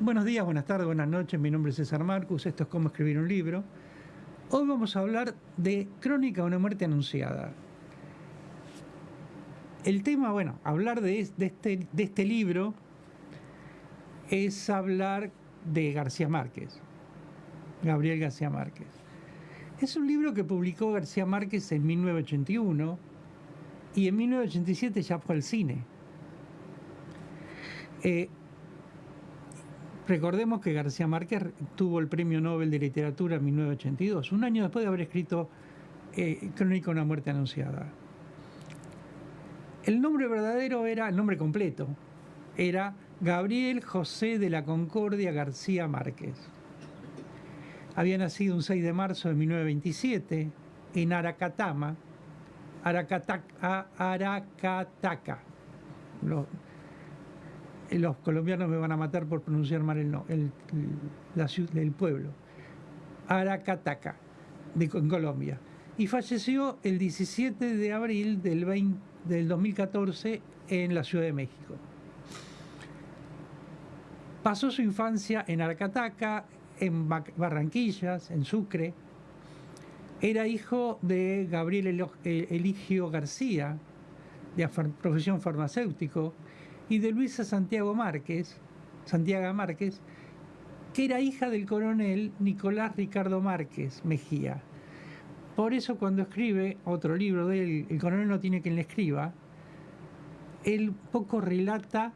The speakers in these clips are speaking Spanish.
Buenos días, buenas tardes, buenas noches. Mi nombre es César Marcus. Esto es Cómo escribir un libro. Hoy vamos a hablar de Crónica de una muerte anunciada. El tema, hablar de este libro es hablar de García Márquez, Gabriel García Márquez. Es un libro que publicó García Márquez en 1981 y en 1987 ya fue al cine. Recordemos que García Márquez tuvo el Premio Nobel de Literatura en 1982, un año después de haber escrito Crónica de una muerte anunciada. El nombre verdadero era, el nombre completo, era Gabriel José de la Concordia García Márquez. Había nacido un 6 de marzo de 1927 en Aracataca. Los colombianos me van a matar por pronunciar mal el pueblo. Aracataca, en Colombia. Y falleció el 17 de abril del 2014 en la Ciudad de México. Pasó su infancia en Aracataca, en Barranquillas, en Sucre. Era hijo de Gabriel Eligio García, de profesión farmacéutico, y de Luisa Santiago Márquez, que era hija del coronel Nicolás Ricardo Márquez Mejía. Por eso cuando escribe otro libro de él, El coronel no tiene quien le escriba, él poco relata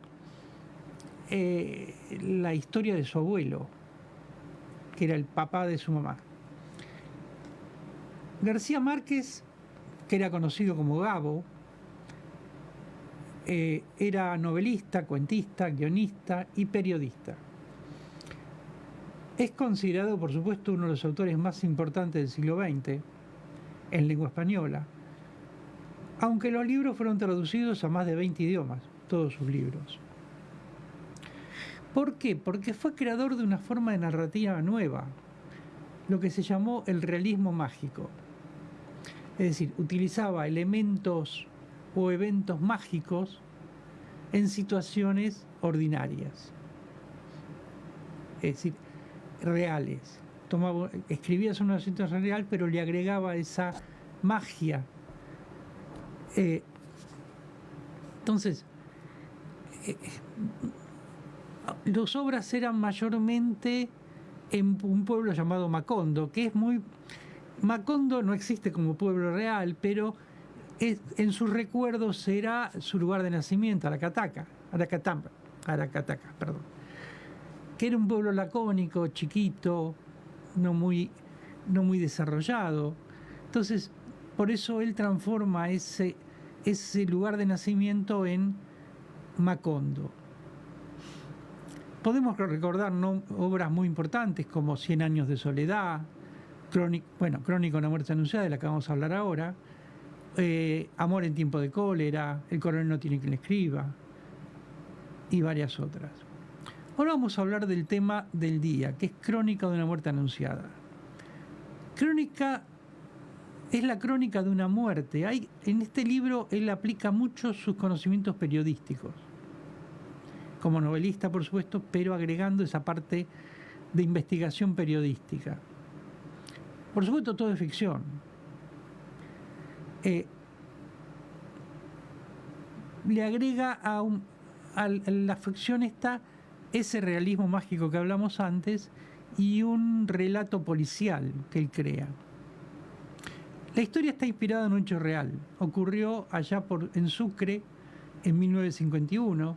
la historia de su abuelo, que era el papá de su mamá. García Márquez, que era conocido como Gabo, era novelista, cuentista, guionista y periodista. Es considerado, por supuesto, uno de los autores más importantes del siglo XX en lengua española, aunque los libros fueron traducidos a más de 20 idiomas, todos sus libros. ¿Por qué? Porque fue creador de una forma de narrativa nueva, lo que se llamó el realismo mágico. Es decir, utilizaba elementos o eventos mágicos en situaciones ordinarias, es decir, reales. Escribía sobre una situación real, pero le agregaba esa magia. Entonces, las obras eran mayormente en un pueblo llamado Macondo, que es muy... Macondo no existe como pueblo real, pero en sus recuerdos era su lugar de nacimiento, Aracataca, que era un pueblo lacónico, chiquito, no muy desarrollado. Entonces, por eso él transforma ese lugar de nacimiento en Macondo. Podemos recordar obras muy importantes como 100 años de soledad, Crónica de una muerte anunciada, de la que vamos a hablar ahora, Amor en tiempo de cólera, El coronel no tiene quien le escriba, y varias otras. Ahora vamos a hablar del tema del día, que es Crónica de una muerte anunciada. Crónica es la crónica de una muerte. En este libro él aplica mucho sus conocimientos periodísticos, como novelista, por supuesto, pero agregando esa parte de investigación periodística. Por supuesto, todo es ficción. Le agrega a la ficción ese realismo mágico que hablamos antes y un relato policial que él crea. La historia está inspirada en un hecho real. Ocurrió allá en Sucre en 1951.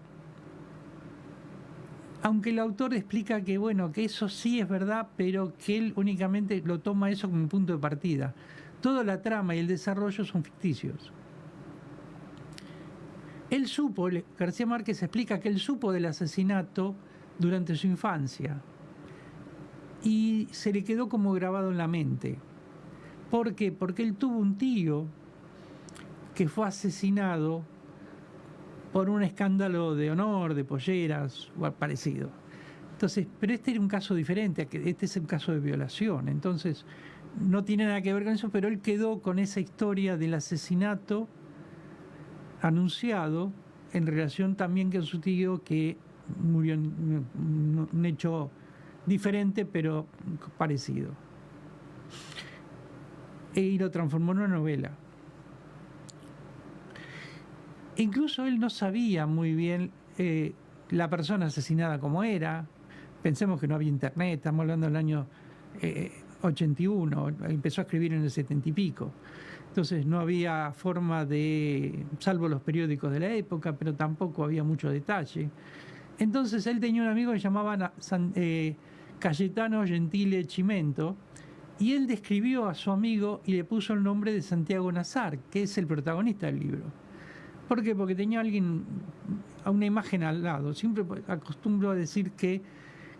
Aunque el autor explica que eso sí es verdad, pero que él únicamente lo toma eso como un punto de partida. Toda la trama y el desarrollo son ficticios. García Márquez explica que él supo del asesinato durante su infancia y se le quedó como grabado en la mente. ¿Por qué? Porque él tuvo un tío que fue asesinado por un escándalo de honor, de polleras o parecido. Entonces, pero este era un caso diferente, este es un caso de violación, entonces no tiene nada que ver con eso, pero él quedó con esa historia del asesinato anunciado en relación también con su tío que murió en un hecho diferente, pero parecido. Y lo transformó en una novela. Incluso él no sabía muy bien la persona asesinada cómo era. Pensemos que no había internet, estamos hablando del año 81, empezó a escribir en el 70 y pico. Entonces no había forma de, salvo los periódicos de la época, pero tampoco había mucho detalle. Entonces él tenía un amigo que llamaban Cayetano Gentile Chimento, y él describió a su amigo y le puso el nombre de Santiago Nazar, que es el protagonista del libro. ¿Por qué? Porque tenía una imagen al lado. Siempre acostumbro a decir que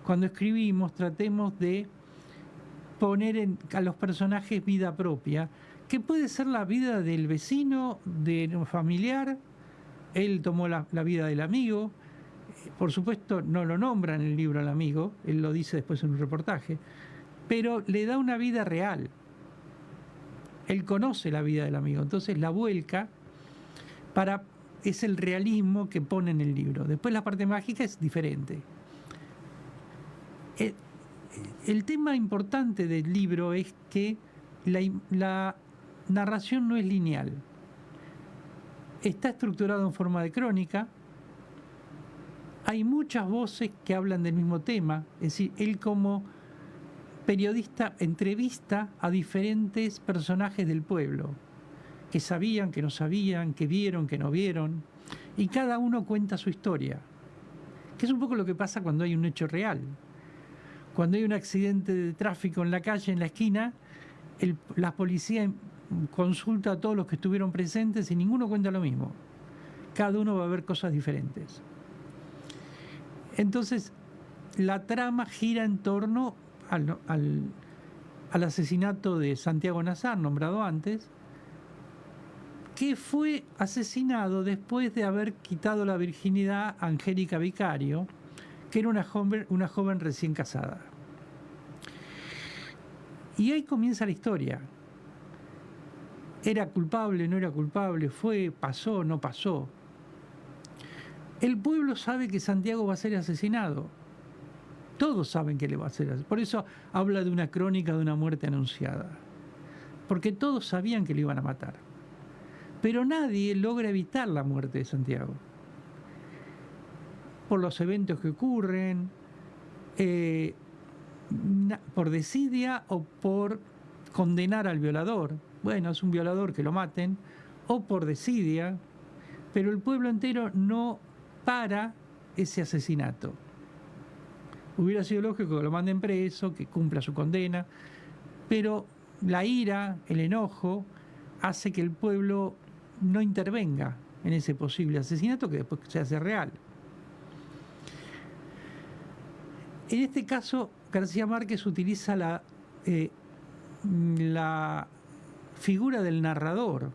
cuando escribimos tratemos de poner a los personajes vida propia, que puede ser la vida del vecino, de un familiar. Él tomó la vida del amigo. Por supuesto, no lo nombra en el libro al amigo, él lo dice después en un reportaje, pero le da una vida real. Él conoce la vida del amigo, entonces la vuelca es el realismo que pone en el libro. Después la parte mágica es diferente. El tema importante del libro es que la narración no es lineal. Está estructurado en forma de crónica. Hay muchas voces que hablan del mismo tema. Es decir, él como periodista entrevista a diferentes personajes del pueblo, que sabían, que no sabían, que vieron, que no vieron, y cada uno cuenta su historia, que es un poco lo que pasa cuando hay un hecho real. Cuando hay un accidente de tráfico en la calle, en la esquina, la policía consulta a todos los que estuvieron presentes y ninguno cuenta lo mismo. Cada uno va a ver cosas diferentes. Entonces, la trama gira en torno al asesinato de Santiago Nazar, nombrado antes, que fue asesinado después de haber quitado la virginidad a Angélica Vicario, que era una joven recién casada. Y ahí comienza la historia. ¿Era culpable, no era culpable? ¿Pasó, no pasó? El pueblo sabe que Santiago va a ser asesinado. Todos saben que le va a ser asesinado. Por eso habla de una crónica de una muerte anunciada. Porque todos sabían que lo iban a matar. Pero nadie logra evitar la muerte de Santiago. Por los eventos que ocurren, por desidia o por condenar al violador. Bueno, es un violador, que lo maten. O por desidia. Pero el pueblo entero no para ese asesinato. Hubiera sido lógico que lo manden preso, que cumpla su condena, pero la ira, el enojo, hace que el pueblo no intervenga en ese posible asesinato que después se hace real. En este caso, García Márquez utiliza la figura del narrador.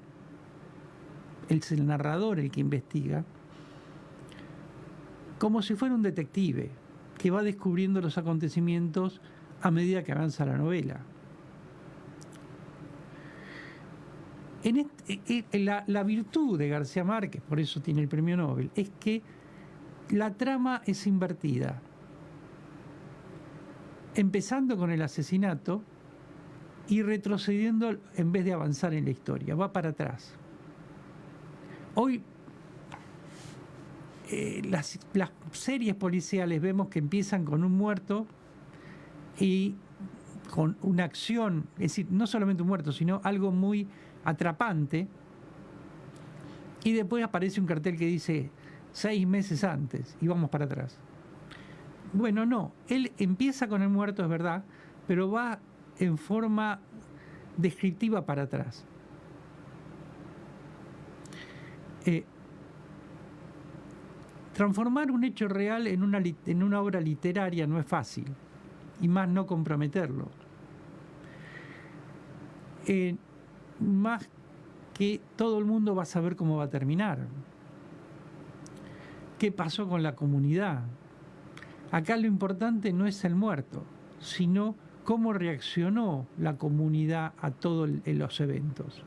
Es el narrador el que investiga, como si fuera un detective que va descubriendo los acontecimientos a medida que avanza la novela. La virtud de García Márquez, por eso tiene el premio Nobel, es que la trama es invertida. Empezando con el asesinato y retrocediendo en vez de avanzar en la historia, va para atrás. Hoy las series policiales vemos que empiezan con un muerto y con una acción, es decir, no solamente un muerto, sino algo muy atrapante, y después aparece un cartel que dice 6 meses antes y vamos para atrás. Bueno, no, él empieza con el muerto, es verdad, pero va en forma descriptiva para atrás. Transformar un hecho real en una obra literaria no es fácil, y más no comprometerlo. Más que todo el mundo va a saber cómo va a terminar. ¿Qué pasó con la comunidad? Acá lo importante no es el muerto, sino cómo reaccionó la comunidad a todos los eventos.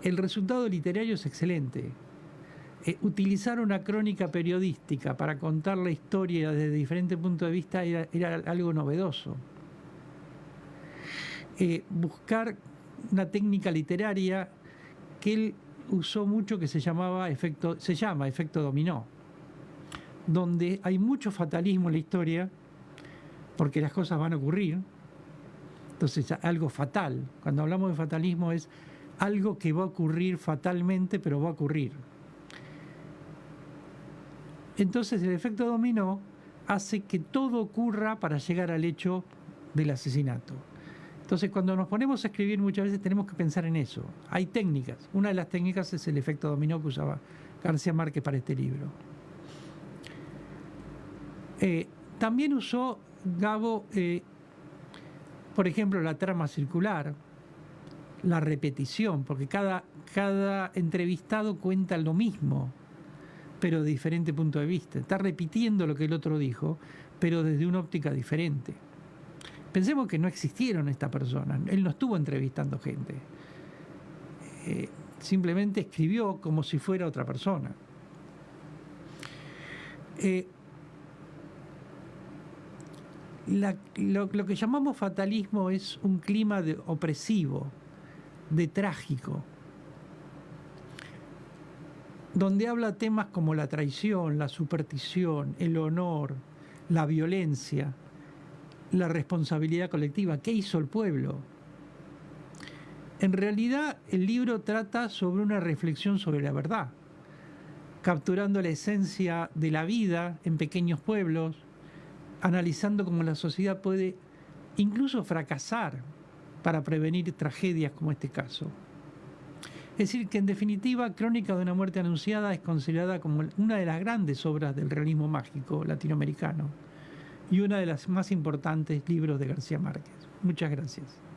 El resultado literario es excelente. utilizar una crónica periodística para contar la historia desde diferentes puntos de vista era algo novedoso. Buscar una técnica literaria que él usó mucho, que se llama efecto dominó, donde hay mucho fatalismo en la historia, porque las cosas van a ocurrir. Entonces, algo fatal. Cuando hablamos de fatalismo es algo que va a ocurrir fatalmente, pero va a ocurrir. Entonces, el efecto dominó hace que todo ocurra para llegar al hecho del asesinato. Entonces, cuando nos ponemos a escribir, muchas veces tenemos que pensar en eso. Hay técnicas. Una de las técnicas es el efecto dominó que usaba García Márquez para este libro. También usó Gabo, por ejemplo, la trama circular, la repetición, porque cada entrevistado cuenta lo mismo, pero de diferente punto de vista. Está repitiendo lo que el otro dijo, pero desde una óptica diferente. Pensemos que no existieron estas personas. Él no estuvo entrevistando gente. Simplemente escribió como si fuera otra persona. Lo que llamamos fatalismo es un clima opresivo, de trágico, donde habla temas como la traición, la superstición, el honor, la violencia, la responsabilidad colectiva. ¿Qué hizo el pueblo? En realidad, el libro trata sobre una reflexión sobre la verdad, capturando la esencia de la vida en pequeños pueblos, analizando cómo la sociedad puede incluso fracasar para prevenir tragedias como este caso. Es decir, que en definitiva, Crónica de una muerte anunciada es considerada como una de las grandes obras del realismo mágico latinoamericano y una de las más importantes libros de García Márquez. Muchas gracias.